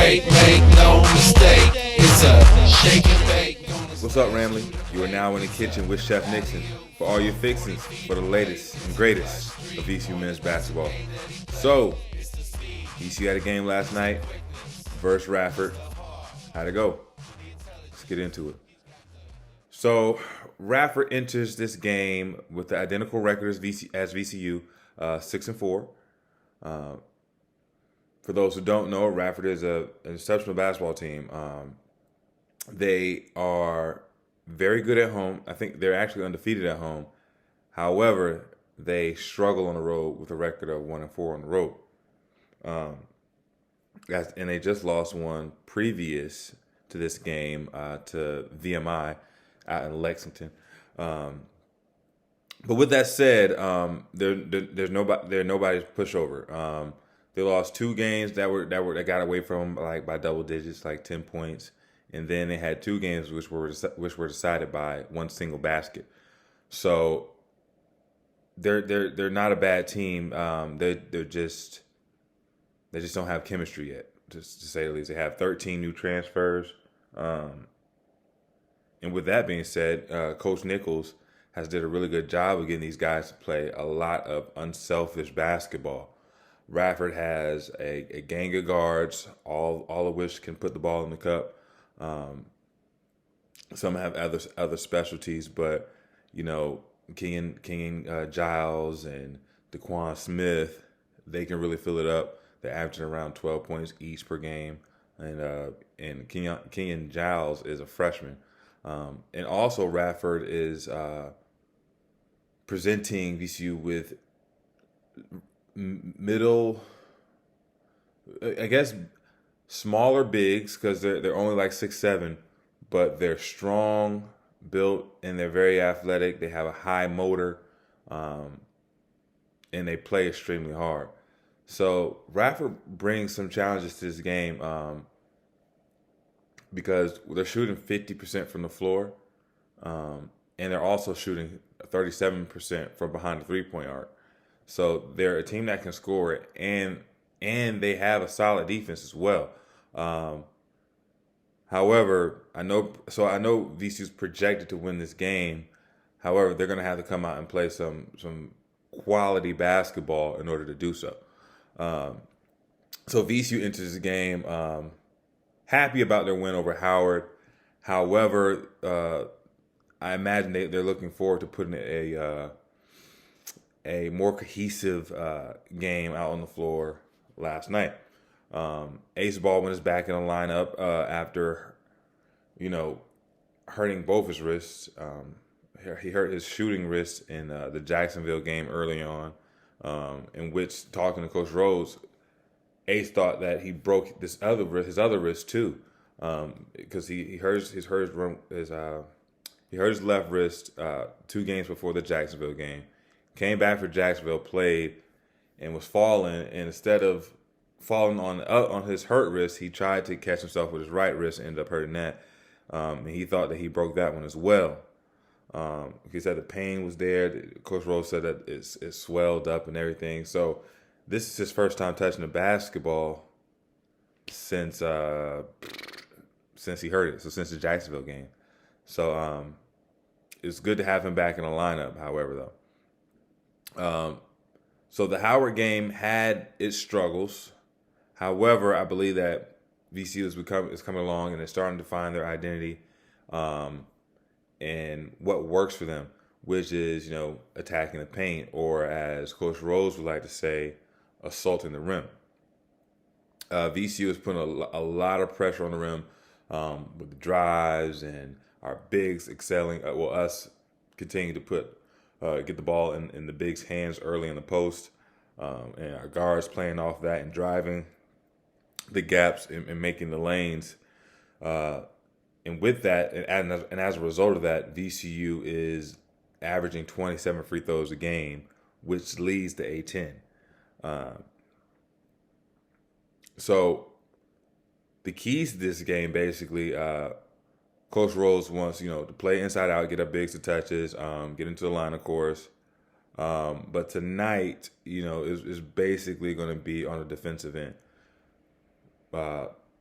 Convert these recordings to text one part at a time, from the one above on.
break, make no mistake, it's a shake and bake. What's up, Ramley? You are now in the kitchen with Chef Nixon for all your fixings for the latest and greatest of VCU men's basketball. So, VCU had a game last night versus Radford. How'd it go? Let's get into it. So, Radford enters this game with the identical record as VCU, 6-4. For those who don't know, Radford is an exceptional basketball team. They are very good at home. I think they're actually undefeated at home. However, they struggle on the road with a record of 1-4 on the road. And they just lost one previous to this game to VMI out in Lexington. But with that said, they're nobody's pushover. They lost two games that got away from them like by double digits, like 10 points, and then they had two games which were decided by one single basket. So they're not a bad team. They just don't have chemistry yet, just to say the least. They have 13 new transfers, and with that being said, Coach Nichols has did a really good job of getting these guys to play a lot of unselfish basketball. Radford has a gang of guards, all of which can put the ball in the cup. Some have other specialties, but King Giles and Daquan Smith, they can really fill it up. They're averaging around 12 points each per game, and King Giles is a freshman, and also Radford is presenting VCU with middle, I guess, smaller bigs because they're only like 6'7", but they're strong built and they're very athletic. They have a high motor, and they play extremely hard. So Radford brings some challenges to this game because they're shooting 50% from the floor, and they're also shooting 37% from behind the three-point arc. So they're a team that can score, and they have a solid defense as well. However, I know VCU's projected to win this game. However, they're going to have to come out and play some quality basketball in order to do so. So VCU enters the game happy about their win over Howard. However, I imagine they're looking forward to putting a more cohesive game out on the floor last night. Ace Baldwin is back in the lineup after, hurting both his wrists. He hurt his shooting wrist in the Jacksonville game early on, in which, talking to Coach Rose, Ace thought that he broke his other wrist too, because he hurt his left wrist 2 games before the Jacksonville game. Came back for Jacksonville, played, and was falling. And instead of falling on his hurt wrist, he tried to catch himself with his right wrist and ended up hurting that. And he thought that he broke that one as well. He said the pain was there. Coach Rose said that it swelled up and everything. So this is his first time touching the basketball since he hurt it. So since the Jacksonville game. So it's good to have him back in the lineup. However, though. So the Howard game had its struggles. However, I believe that VCU is coming along and they're starting to find their identity, and what works for them, which is, attacking the paint, or as Coach Rose would like to say, assaulting the rim. VCU is putting a lot of pressure on the rim with the drives, and our bigs excelling. Us continue to get the ball in the bigs' hands early in the post, and our guards playing off that and driving the gaps and making the lanes. And with that, and as a result of that, VCU is averaging 27 free throws a game, which leads to A10. So the keys to this game, basically, Coach Rose wants, to play inside out, get up bigs to touches, get into the line, of course. But tonight, is basically going to be on the defensive end.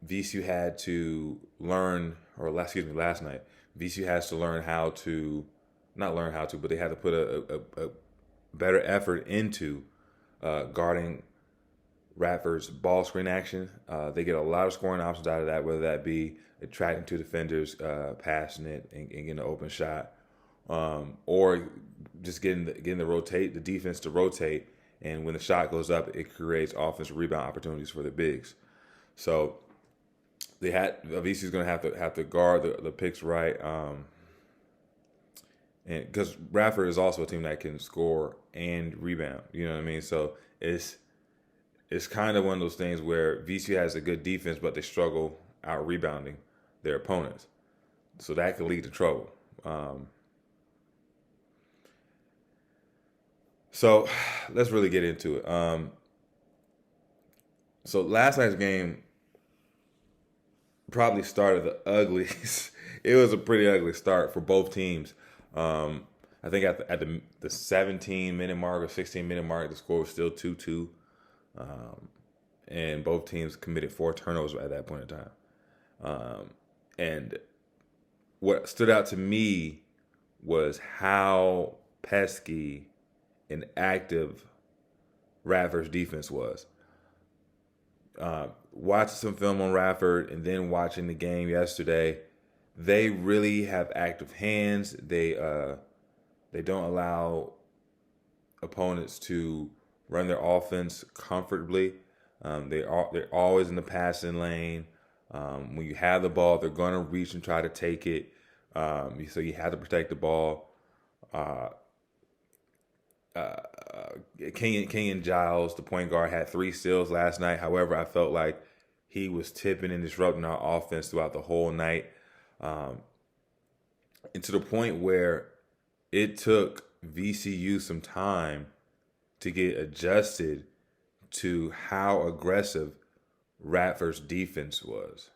VCU had to learn, last night, VCU has to learn how to, not learn how to, but they had to put a better effort into guarding Radford's ball screen action. They get a lot of scoring options out of that, whether that be attracting two defenders, passing it, and getting an open shot, or just getting the defense to rotate. And when the shot goes up, it creates offensive rebound opportunities for the bigs. So VC's going to have to guard the picks right, and because Radford is also a team that can score and rebound. You know what I mean? So it's kind of one of those things where VCU has a good defense, but they struggle out rebounding their opponents. So that could lead to trouble. So let's really get into it. So last night's game probably started the ugliest. It was a pretty ugly start for both teams. I think at the 17-minute mark or 16-minute mark, the score was still 2-2. And both teams committed 4 turnovers at that point in time. And what stood out to me was how pesky and active Radford's defense was. Watching some film on Radford and then watching the game yesterday, they really have active hands. They don't allow opponents to run their offense comfortably. They're always in the passing lane. When you have the ball, they're going to reach and try to take it. So you have to protect the ball. Kenyon Giles, the point guard, had 3 steals last night. However, I felt like he was tipping and disrupting our offense throughout the whole night. And to the point where it took VCU some time to get adjusted to how aggressive Radford's defense was.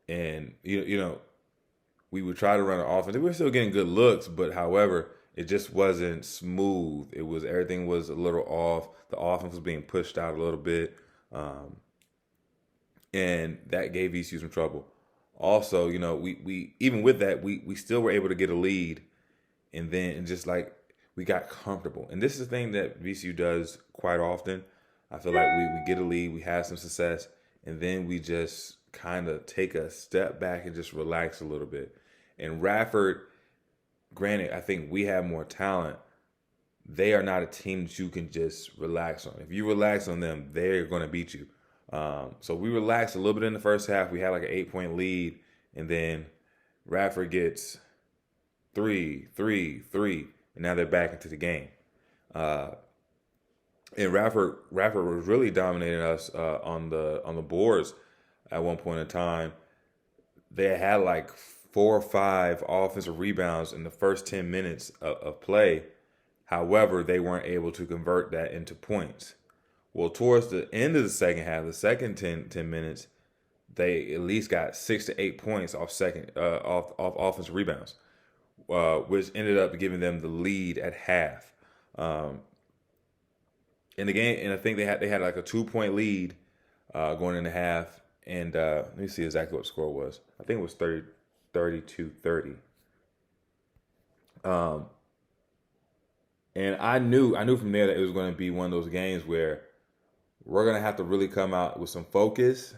And, you know, we would try to run an offense. We were still getting good looks, but however, it just wasn't smooth. Everything was a little off. The offense was being pushed out a little bit. And that gave VCU some trouble. Also, you know, we even with that, we still were able to get a lead, and then just like we got comfortable. And this is the thing that VCU does quite often. I feel like we get a lead, we have some success, and then we just kind of take a step back and just relax a little bit. And Radford, granted, I think we have more talent. They are not a team that you can just relax on. If you relax on them, they're going to beat you. So we relaxed a little bit in the first half. We had like an 8-point lead, and then Radford gets 3, and now they're back into the game. And Radford was really dominating us on the boards at one point in time. They had like 4 or 5 offensive rebounds in the first 10 minutes of play. However, they weren't able to convert that into points. Well, towards the end of the second half, the second 10 minutes, they at least got 6 to 8 points off offensive rebounds, which ended up giving them the lead at half. In the game, and I think they had like a 2-point lead going into half. And let me see exactly what the score was. I think it was 32-30. And I knew from there that it was going to be one of those games where we're going to have to really come out with some focus,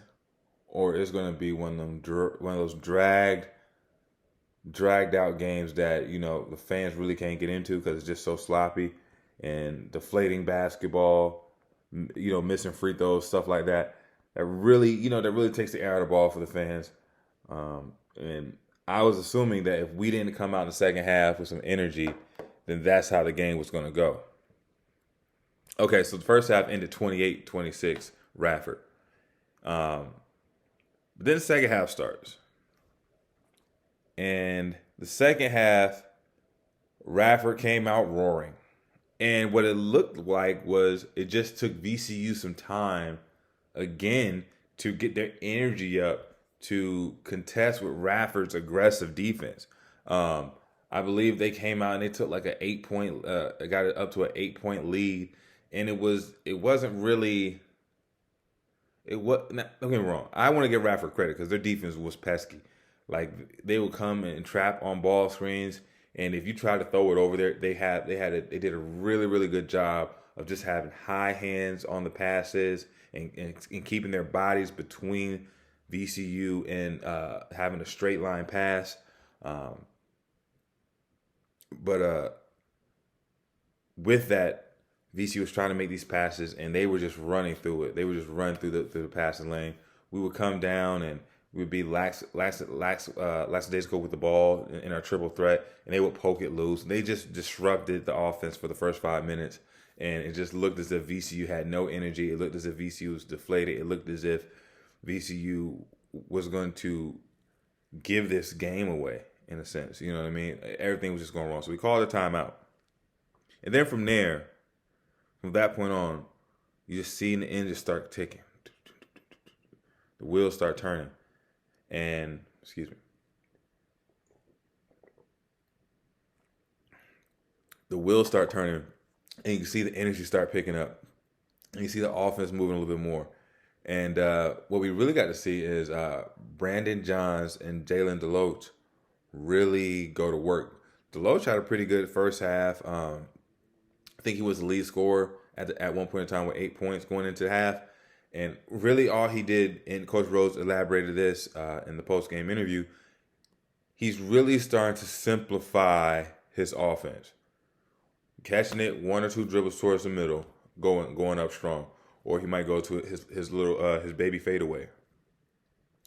or it's going to be one of those dragged out games that, you know, the fans really can't get into because it's just so sloppy and deflating basketball, you know, missing free throws, stuff like that. That really takes the air out of the ball for the fans. And I was assuming that if we didn't come out in the second half with some energy, then that's how the game was going to go. Okay, so the first half ended 28-26, Radford. But then the second half starts. And the second half, Radford came out roaring. And what it looked like was it just took VCU some time again to get their energy up to contest with Radford's aggressive defense. I believe they came out and they took like an 8-point, got it up to an 8-point lead, and it wasn't really it was. Don't get me wrong. I want to give Radford credit because their defense was pesky. Like they would come and trap on ball screens, and if you try to throw it over there, they did a really good job of just having high hands on the passes and keeping their bodies between VCU and having a straight line pass. But with that, VCU was trying to make these passes, and they were just running through it. They would just run through the passing lane. We would come down, and we would be lackadaisical with the ball in our triple threat, and they would poke it loose. They just disrupted the offense for the first 5 minutes, and it just looked as if VCU had no energy. It looked as if VCU was deflated. It looked as if VCU was going to give this game away, in a sense. You know what I mean? Everything was just going wrong. So we called a timeout. And then from there, from that point on, you just see the engine start ticking. The wheels start turning. And, excuse me. The wheels start turning, and you can see the energy start picking up. And you see the offense moving a little bit more. And what we really got to see is Brandon Johns and Jalen Deloach really go to work. Deloach had a pretty good first half. I think he was the lead scorer at one point in time with 8 points going into the half. And really all he did, and Coach Rhodes elaborated this in the post-game interview, he's really starting to simplify his offense. Catching it, one or two dribbles towards the middle, going up strong. Or he might go to his baby fadeaway,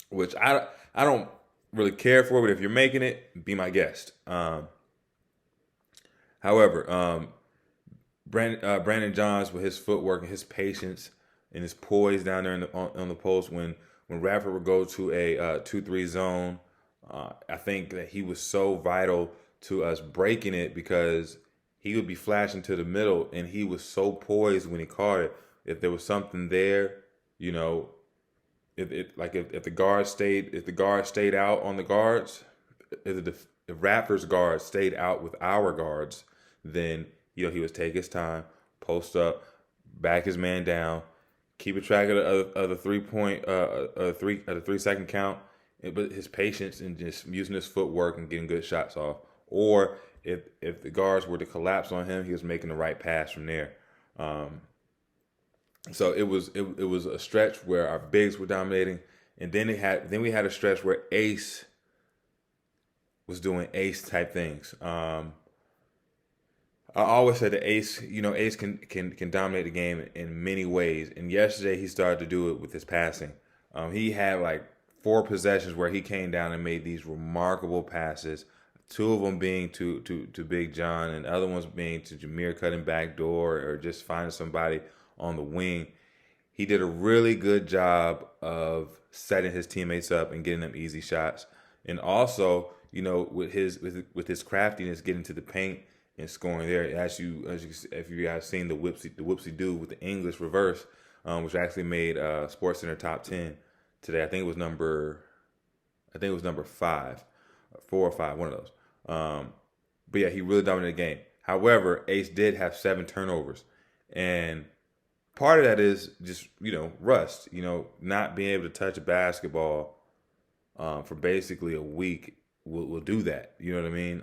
which I don't really care for, but if you're making it, be my guest. However, Brandon Johns, with his footwork and his patience and his poise down there on the post when Radford would go to a 2-3 zone, I think that he was so vital to us breaking it because he would be flashing to the middle and he was so poised when he caught it. If there was something there, you know, if the guards stayed out on the guards, if Radford's guards stayed out with our guards, then he would take his time, post up, back his man down, keep a track of the 3 second count, but his patience and just using his footwork and getting good shots off. Or if the guards were to collapse on him, he was making the right pass from there. So it was a stretch where our bigs were dominating, and then we had a stretch where Ace was doing Ace type things. I always said that Ace can dominate the game in many ways, and yesterday he started to do it with his passing. He had like 4 possessions where he came down and made these remarkable passes. 2 of them being to Big John, and the other ones being to Jameer cutting back door or just finding somebody on the wing. He did a really good job of setting his teammates up and getting them easy shots, and also, with his craftiness, getting to the paint and scoring there. If you guys seen the whoopsie do with the English reverse, which actually made SportsCenter top 10 today. I think it was number 5, 4 or 5, one of those. But yeah, he really dominated the game. However, Ace did have 7 turnovers, and part of that is just, rust, not being able to touch a basketball for basically a week will do that. You know what I mean?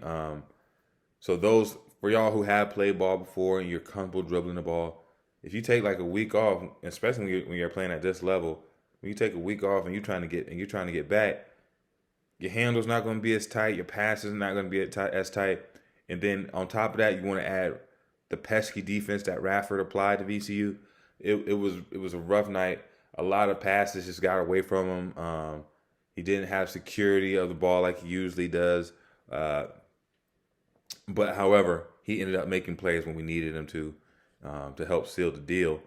So those, for y'all who have played ball before and you're comfortable dribbling the ball, if you take like a week off, especially when you're playing at this level, when you take a week off and you're trying to get back, your handle's not going to be as tight, your pass is not going to be as tight, and then on top of that, you want to add the pesky defense that Radford applied to VCU. It was a rough night. A lot of passes just got away from him. He didn't have security of the ball like he usually does. But however, he ended up making plays when we needed him to help seal the deal.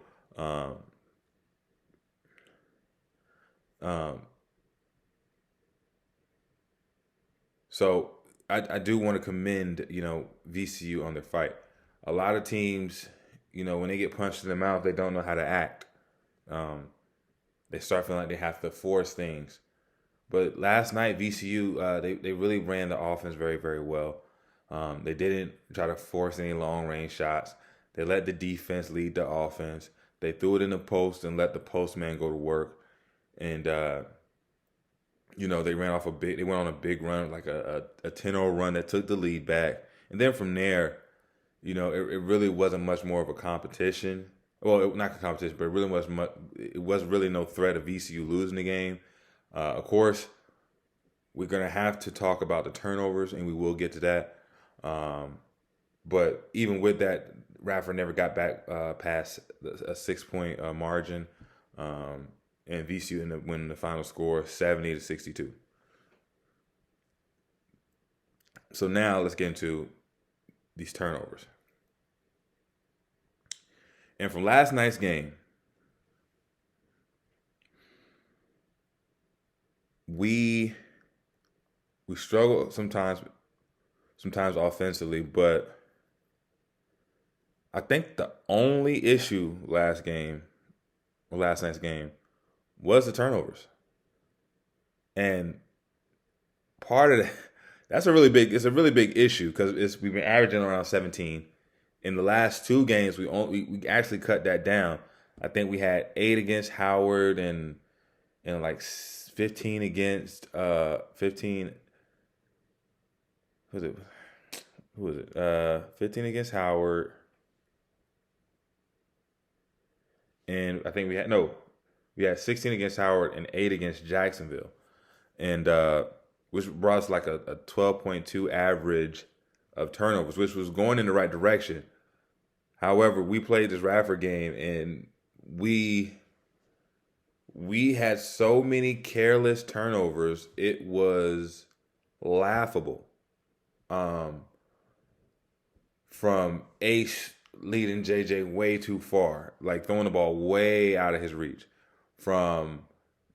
So I do want to commend, VCU on their fight. A lot of teams, when they get punched in the mouth, they don't know how to act. They start feeling like they have to force things. But last night, VCU, they really ran the offense very, very well. They didn't try to force any long-range shots. They let the defense lead the offense. They threw it in the post and let the postman go to work. And they ran off they went on a big run, like a 10-0 run that took the lead back. And then from there, it really wasn't much more of a competition. Well, not a competition, but it was really no threat of VCU losing the game. Of course, we're going to have to talk about the turnovers, and we will get to that. But even with that, Radford never got back past a 6-point margin. And VCU ended up winning the final score 70-62. So now let's get into these turnovers. And from last night's game, we struggle sometimes offensively, but I think the only issue last night's game was the turnovers. And part of that, it's a really big issue because we've been averaging around 17. In the last two games, we actually cut that down. I think we had 8 against Howard and like 15 against 15. Who was it? 15 against Howard. And I think we had 16 against Howard and 8 against Jacksonville. And which brought us like a 12.2 average of turnovers, which was going in the right direction. However, we played this Radford game and we had so many careless turnovers, it was laughable. From Ace leading JJ way too far, like throwing the ball way out of his reach. From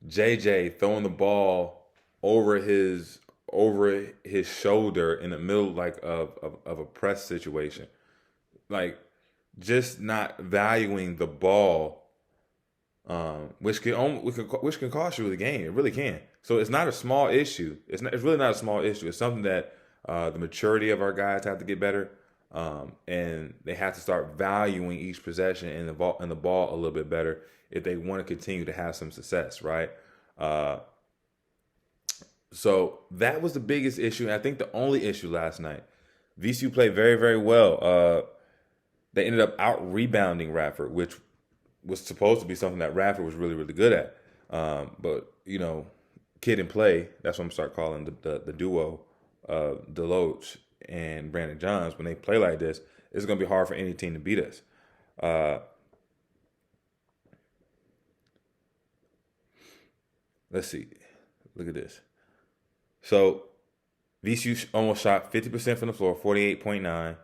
JJ throwing the ball over his shoulder in the middle like of a press situation, like just not valuing the ball, which can cost you the game. It really can. So it's not a small issue. It's really not a small issue. It's something that the maturity of our guys have to get better, and they have to start valuing each possession and the ball a little bit better if they want to continue to have some success, right? So that was the biggest issue, and I think the only issue last night. VCU played very, very well. They ended up out-rebounding Radford, which was supposed to be something that Radford was really, really good at. But, kid and play, that's what I'm start calling the duo, Deloach and Brandon Johns. When they play like this, it's going to be hard for any team to beat us. Let's see. Look at this. So VCU almost shot 50% from the floor, 48.9.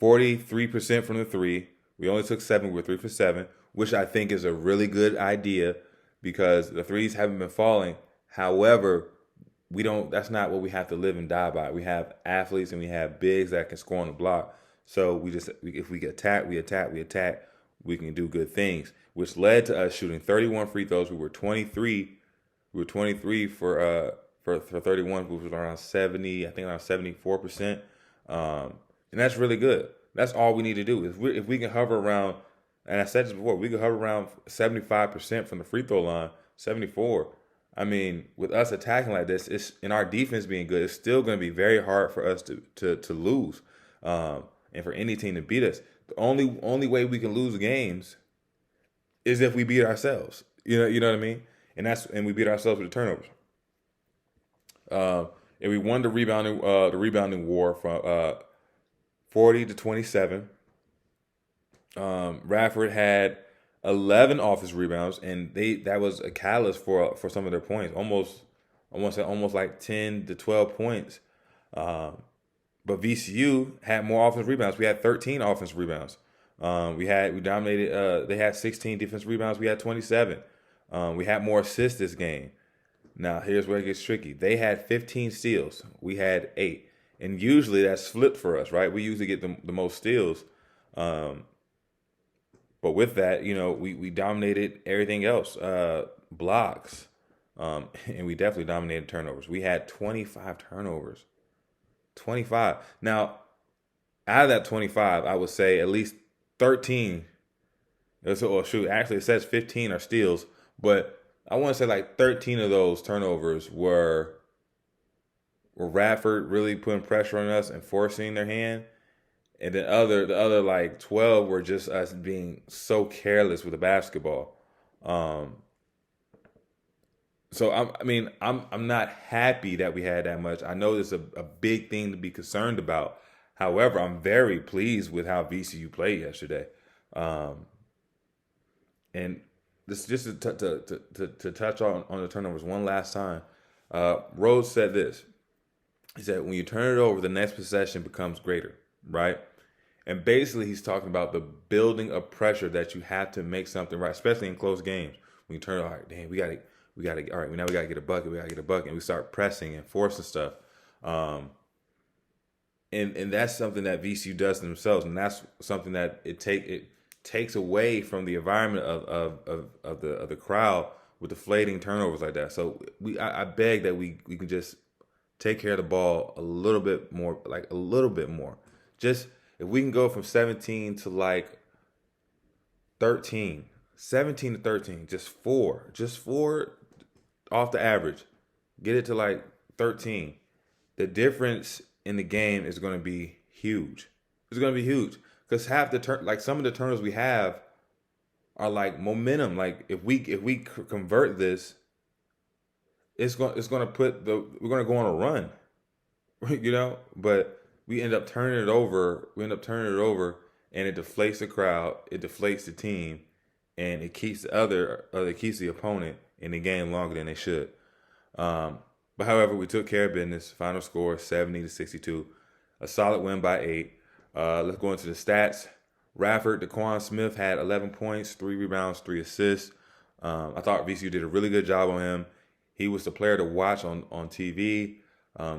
43% from the three. We only took 7. We were 3 for 7, which I think is a really good idea because the threes haven't been falling. However, that's not what we have to live and die by. We have athletes and we have bigs that can score on the block. So if we attack, we can do good things, which led to us shooting 31 free throws. We were 23 for 31, which was around 70, I think around 74%. And that's really good. That's all we need to do. If we can hover around, and I said this before, we can hover around 75% from the free throw line, 74. I mean, with us attacking like this, and our defense being good, it's still going to be very hard for us to lose, and for any team to beat us. The only way we can lose games is if we beat ourselves. You know what I mean? And we beat ourselves with the turnovers. And we won the rebounding war from 40-27. Radford had 11 offensive rebounds, and that was a catalyst for some of their points. Almost like 10 to 12 points. But VCU had more offensive rebounds. We had 13 offensive rebounds. We dominated. They had 16 defensive rebounds. We had 27. We had more assists this game. Now here's where it gets tricky. They had 15 steals. We had 8, and usually that's flipped for us, right? We usually get the most steals. But with that, we dominated everything else, blocks, and we definitely dominated turnovers. We had 25 turnovers. 25. Now, out of that 25, I would say at least 13 Oh, shoot, actually it says 15 are steals, but I want to say like 13 of those turnovers were Radford really putting pressure on us and forcing their hand, and then the other like 12 were just us being so careless with the basketball. Um, so I'm not happy that we had that much. I know this is a big thing to be concerned about. However, I'm very pleased with how VCU played yesterday. Um, and this just to touch on the turnovers one last time. Rhodes said this. He said, when you turn it over, the next possession becomes greater, right? And basically, he's talking about the building of pressure that you have to make something right, especially in close games. When you turn it, all right, damn, all right, now we gotta get a bucket, and we start pressing and forcing stuff. Um, and that's something that VCU does to themselves, and that's something that it takes away from the environment of the crowd with deflating turnovers like that. So I beg that we can just take care of the ball a little bit more, like a little bit more. Just if we can go from 17 to like 13, 17 to 13, just four off the average, get it to like 13. The difference in the game is going to be huge. It's going to be huge because some of the turnovers we have are like momentum. Like if we convert this, we're going to go on a run, you know. But we end up turning it over. And it deflates the crowd. It deflates the team, and it keeps the opponent in the game longer than they should. But however, we took care of business. Final score 70-62, a solid win by 8. Let's go into the stats. Radford, Daquan Smith had 11 points, 3 rebounds, 3 assists. I thought VCU did a really good job on him. He was the player to watch on TV.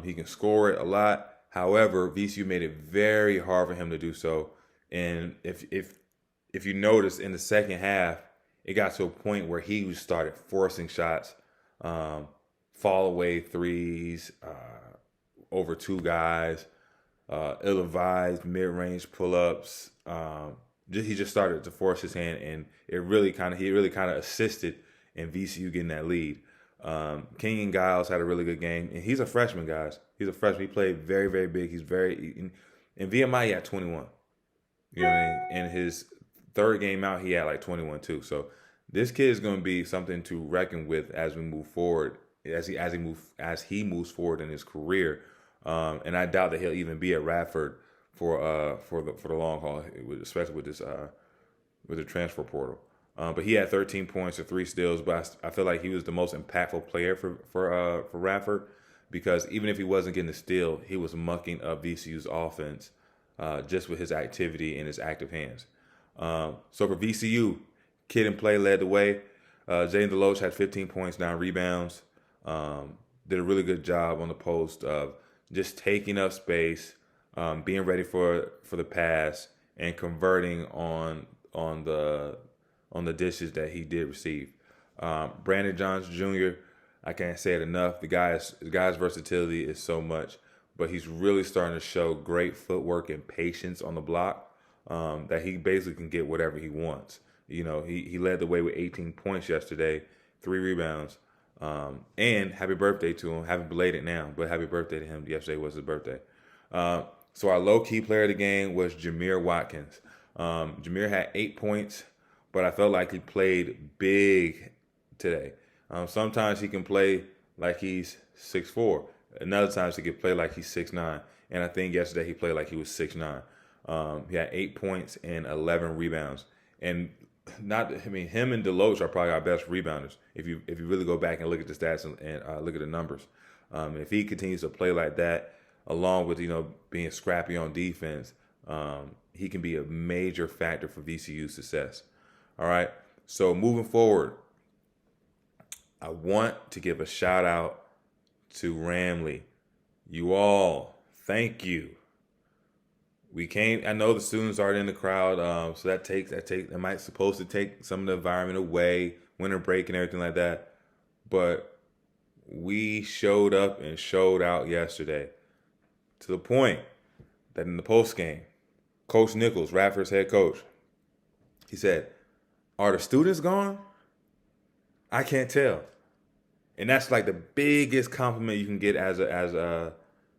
He can score it a lot. However, VCU made it very hard for him to do so. And if you notice in the second half, it got to a point where he started forcing shots, fall away threes, over 2 guys, ill-advised mid-range pull-ups. He just started to force his hand, and he really kind of assisted in VCU getting that lead. Kenyon Giles had a really good game, and he's a freshman, guys. He's a freshman. He played very, very big. In VMI, he had 21. You know what I mean? In his third game out, he had like 21 too. So this kid is going to be something to reckon with as we move forward, as he moves forward in his career. And I doubt that he'll even be at Radford for the long haul, especially with the transfer portal. But he had 13 points or 3 steals. But I feel like he was the most impactful player for Radford, because even if he wasn't getting the steal, he was mucking up VCU's offense just with his activity and his active hands. So for VCU, Kid and Play led the way. Jaden Deloach had 15 points, 9 rebounds. Did a really good job on the post of just taking up space, being ready for the pass, and converting on the dishes that he did receive. Brandon Johnson Jr., I can't say it enough. The guy's versatility is so much, but he's really starting to show great footwork and patience on the block, that he basically can get whatever he wants. You know, he led the way with 18 points yesterday, 3 rebounds, and happy birthday to him. Haven't belated now, but happy birthday to him. Yesterday was his birthday. So our low-key player of the game was Jameer Watkins. Jameer had 8 points, but I felt like he played big today. Sometimes he can play like he's 6'4". Another times he can play like he's 6'9". And I think yesterday he played like he was 6'9". He had 8 points and 11 rebounds. And him and Deloach are probably our best rebounders if you really go back and look at the stats and look at the numbers. If he continues to play like that, along with being scrappy on defense, he can be a major factor for VCU's success. All right. So moving forward, I want to give a shout out to Ramley. You all, thank you. I know the students aren't in the crowd, so that might supposed to take some of the environment away, winter break and everything like that. But we showed up and showed out yesterday, to the point that in the post game, Coach Nichols, Radford's head coach, he said, Are the students gone? I can't tell. And that's like the biggest compliment you can get as a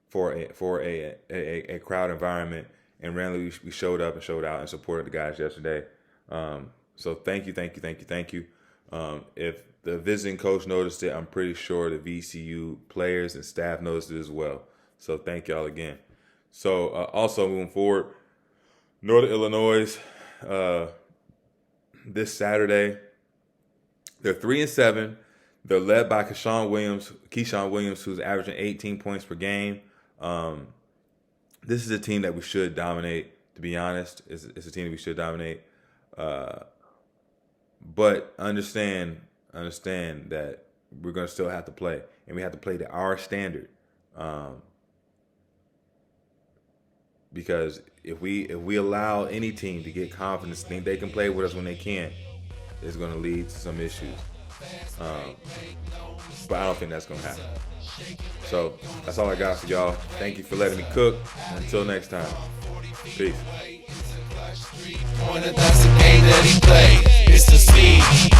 for a crowd environment. And randomly we showed up and showed out and supported the guys yesterday. So thank you. If the visiting coach noticed it, I'm pretty sure the VCU players and staff noticed it as well. So thank y'all again. So also moving forward, Northern Illinois this Saturday, they're 3-7. They're led by Keyshawn Williams, who's averaging 18 points per game. This is a team that we should dominate, to be honest. It's a team that we should dominate. But understand that we're going to still have to play. And we have to play to our standard. Because if we allow any team to get confidence, think they can play with us when they can't, it's going to lead to some issues. But I don't think that's going to happen. So that's all I got for y'all. Thank you for letting me cook. Until next time. Peace. That's the game that he played. It's the seed.